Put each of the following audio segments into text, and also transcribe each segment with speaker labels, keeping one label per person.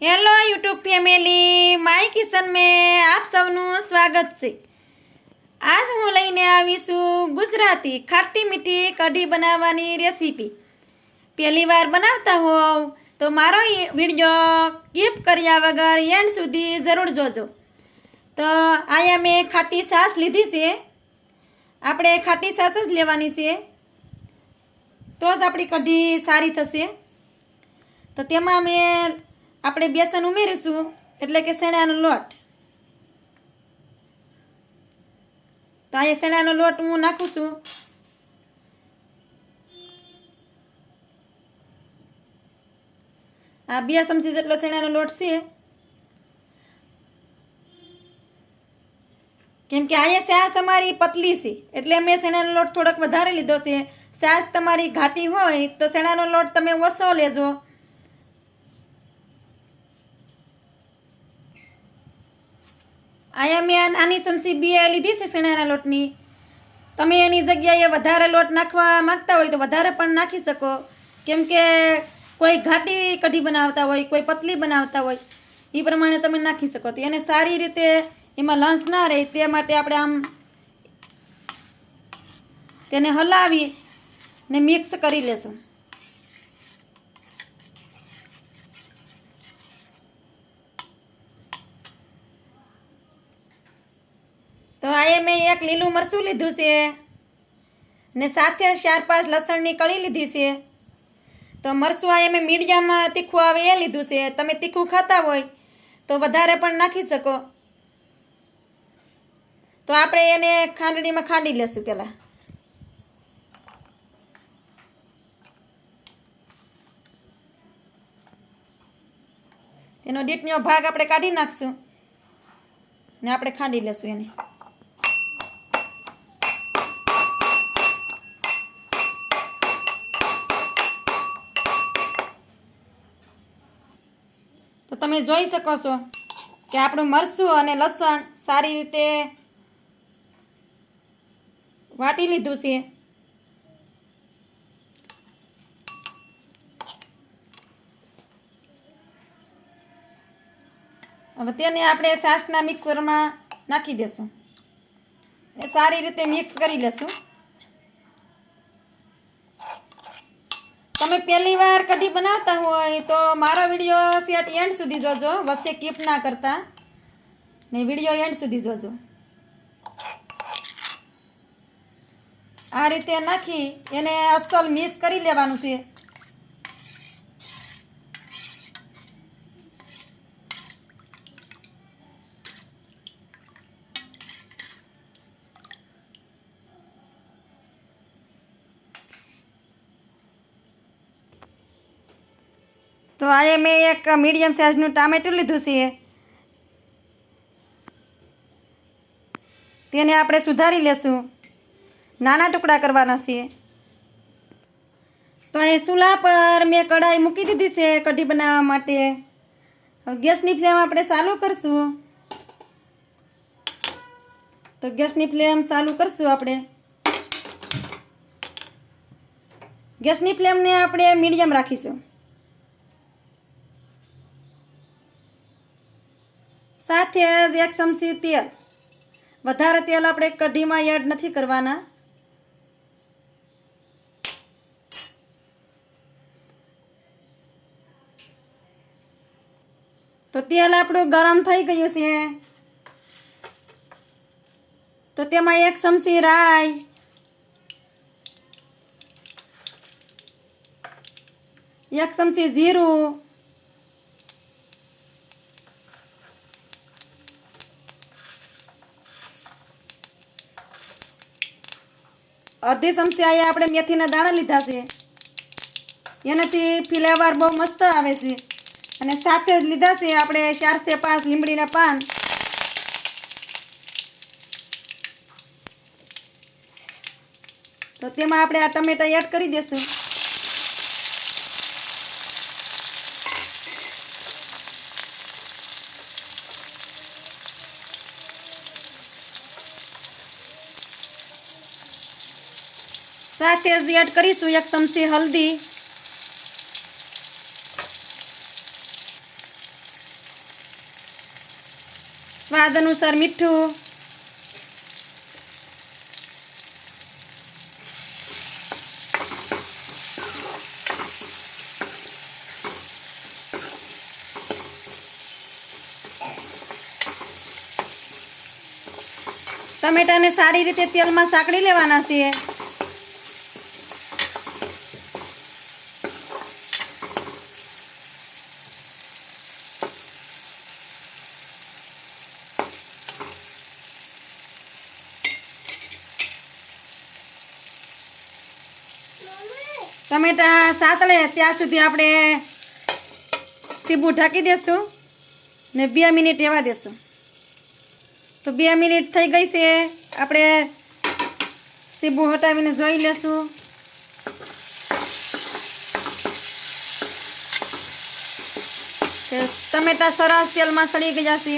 Speaker 1: Hello YouTube family, my kitchen में આપ સૌનું સ્વાગત છે। આજ હું લઈને આવી છું ગુજરાતી ખાટી મીઠી કઢી બનાવવાની રેસીપી। પહેલી વાર બનાવતા હોવ તો મારો વિડીયો સ્કીપ કર્યા વગર એન્ડ સુધી જરૂર જોજો। તો આયા મેં ખાટી છાશ લીધી છે। આપણે ખાટી છાશ જ લેવાની છે, તો જ આપણી કઢી સારી થશે। તો તેમાં મેં આપણે બેસન ઉમેરીશું, એટલે કે શેણાનો લોટ। તો અહીંયા શેણાનો લોટ હું નાખું છું। આ 2 ચમચી જેટલો શેણાનો લોટ છે, કેમ કે અહીંયા છાશ અમારી પતલી છે એટલે મેં શેણાનો લોટ થોડોક વધારે લીધો છે। છાશ તમારી ઘાટી હોય તો શેણાનો લોટ તમે ઓછો લેજો। અહીંયા મેં નાની ચમચી 2 લીધી છે શેણાના લોટની। તમે એની જગ્યાએ વધારે લોટ નાખવા માંગતા હોય તો વધારે પણ નાખી શકો, કેમ કે કોઈ ઘાટી કઢી બનાવતા હોય, કોઈ પતલી બનાવતા હોય, એ પ્રમાણે તમે નાખી શકો। તો એને સારી રીતે એમાં લંચ ના રહે તે માટે આપણે આમ તેને હલાવી ને મિક્સ કરી લેશું। તો આ મેં 1 લીલું મરચું લીધું છે ને સાથે 4-5 લસણની કળી લીધી છે। તો મરચું આ મેં મીડિયમ તીખું આવે એ લીધું છે। તમે તીખું ખાતા હોય તો વધારે પણ નાખી શકો। તો આપણે એને ખાંડણીમાં ખાંડી લેશું। પહેલાં તેનો ડીટનો ભાગ આપણે કાઢી નાખશું ને આપણે ખાંડી લેશું એને। તો તમે જોઈ શકો છો કે આપણું મરચું અને લસણ સારી રીતે વાટી લીધું છે। હવે તેને આપણે છાશના મિક્સરમાં નાખી દેશું, સારી રીતે મિક્સ કરી લેશું। તમે પહેલી વાર કઢી બનાવતા હોય તો મારો વિડીયો સેટ એન્ડ સુધી જોજો, વચ્ચે સ્કીપ ના કરતા ને વિડીયો એન્ડ સુધી જોજો। આ રીતે નાખી એને અસલ મિક્સ કરી લેવાનું છે। તો આ મેં 1 મીડિયમ સાઇઝનું ટામેટું લીધું છે, તેને આપણે સુધારી લેશું, નાના ટુકડા કરવાના છે। તો અહીં ચૂલા પર મેં કઢાઈ મૂકી દીધી છે કઢી બનાવવા માટે। ગેસની ફ્લેમ આપણે ચાલુ કરશું। તો ગેસની ફ્લેમ ચાલુ કરશું આપણે। ગેસની ફ્લેમને આપણે મીડિયમ રાખીશું। સાથે જ 1 ચમચી તેલ, વધારે તેલ આપણે કઢીમાં એડ નથી કરવાના। તો તેલ આપણું ગરમ થઈ ગયું છે, તો તેમાં 1 ચમચી રાઈ, 1 ચમચી જીરું, 1/2 ચમચી આયા આપણે મેથીના દાણા લીધા છે, એનાથી ફ્લેવર બહુ મસ્ત આવે છે। અને સાથે જ લીધા છે આપણે 4 થી 5 લીમડીના પાન। તો તેમાં આપણે આ ટમેટા એડ કરી દેશું। સાથે જ એડ કરીશું 1 ચમચી હલ્દી, સ્વાદ અનુસાર મીઠું, ટમેટાને સારી રીતે તેલમાં સાંકળી લેવાના છે. ટમેટા સાતળે ત્યાં સુધી આપણે સીબું ઢાંકી દેશું ને 2 મિનિટ રહેવા દેશું. તો 2 મિનિટ થઈ ગઈ છે. આપણે સીબું હટાવીને જોઈ લેશું. ટમેટા સરસ તેલમાં સળી ગયા છે.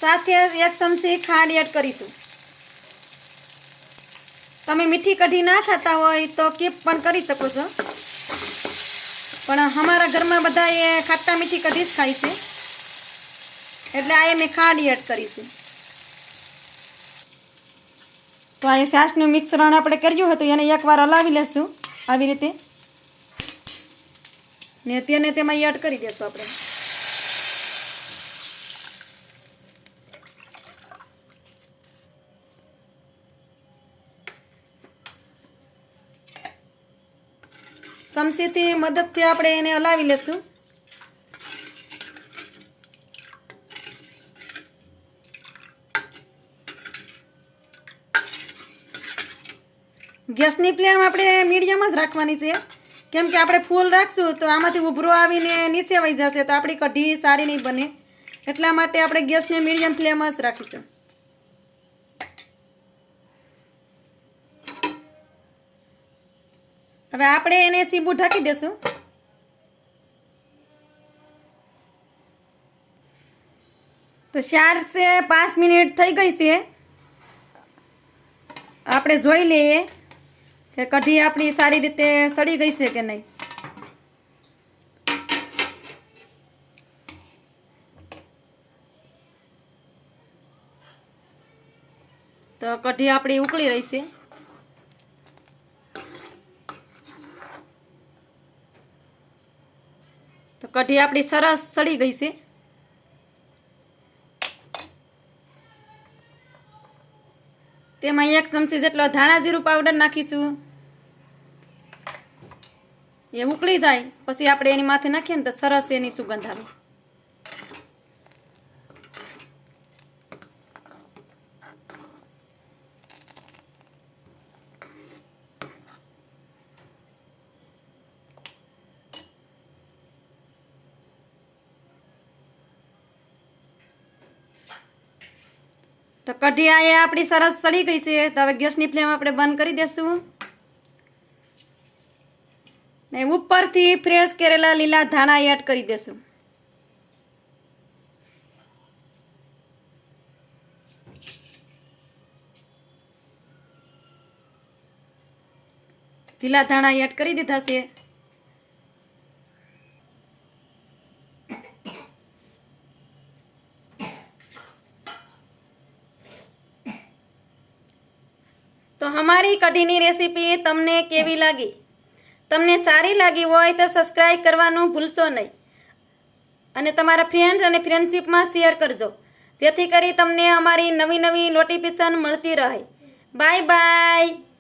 Speaker 1: સાથે 1 ચમચી ખાંડ એડ કરીશું. તમે મીઠી કઢી ના ખાતા હોય તો કીપ પણ કરી શકો છો, પણ અમારા ઘરમાં બધા એ ખાટા મીઠી કઢી જ ખાય છે, એટલે આ મેં ખાંડ એડ કરીશું. તો આ છાશનું મિશ્રણ આપણે કર્યું હતું એને એકવાર હલાવી લેશું આવી રીતે, ને તેને તેમાં એડ કરી દેશું આપણે. ચમચીથી મદદથી આપણે એને હલાવી લેશું. ગેસની ફ્લેમ આપણે મીડિયમ જ રાખવાની છે, કેમ કે આપણે ફૂલ રાખશું તો આમાંથી ઉભરો આવીને નીચે વહી જશે તો આપણી કઢી સારી નહીં બને. એટલા માટે આપણે ગેસને મીડિયમ ફ્લેમ જ રાખીશું. હવે આપણે એને સીબું ઢાંકી દેશું. તો 4 से 5 મિનિટ થઈ ગઈ છે. આપણે જોઈ લઈએ કે કઢી આપણી સારી રીતે સડી ગઈ છે કે નહીં. તો કઢી આપણી ઉકળી રહી છે. તો કઢી આપણી સરસ સડી ગઈ છે. તેમાં 1 ચમચી જેટલો ધાણા જીરું પાવડર નાખીશું. એ ઉકળી જાય પછી આપણે એની માથે નાખીએ ને તો સરસ એની સુગંધ આવે. તો કઢી આ આપણી સરસ સડી ગઈ છે. તો હવે ગેસની ફ્લેમ આપણે બંધ કરી દેશું ને ઉપરથી ફ્રેશ કરેલા લીલા ધાણા એડ કરી દેશું. લીલા ધાણા એડ કરી દીધા છે. તો અમારી કઢીની રેસીપી તમને કેવી લાગી? તમને સારી લાગી હોય તો સબસ્ક્રાઈબ કરવાનું ભૂલશો નહીં અને તમારા ફ્રેન્ડ અને ફ્રેન્ડશિપમાં શેર કરજો, જેથી કરી તમને અમારી નવી નવી નોટિફિકેશન મળતી રહે. Bye bye.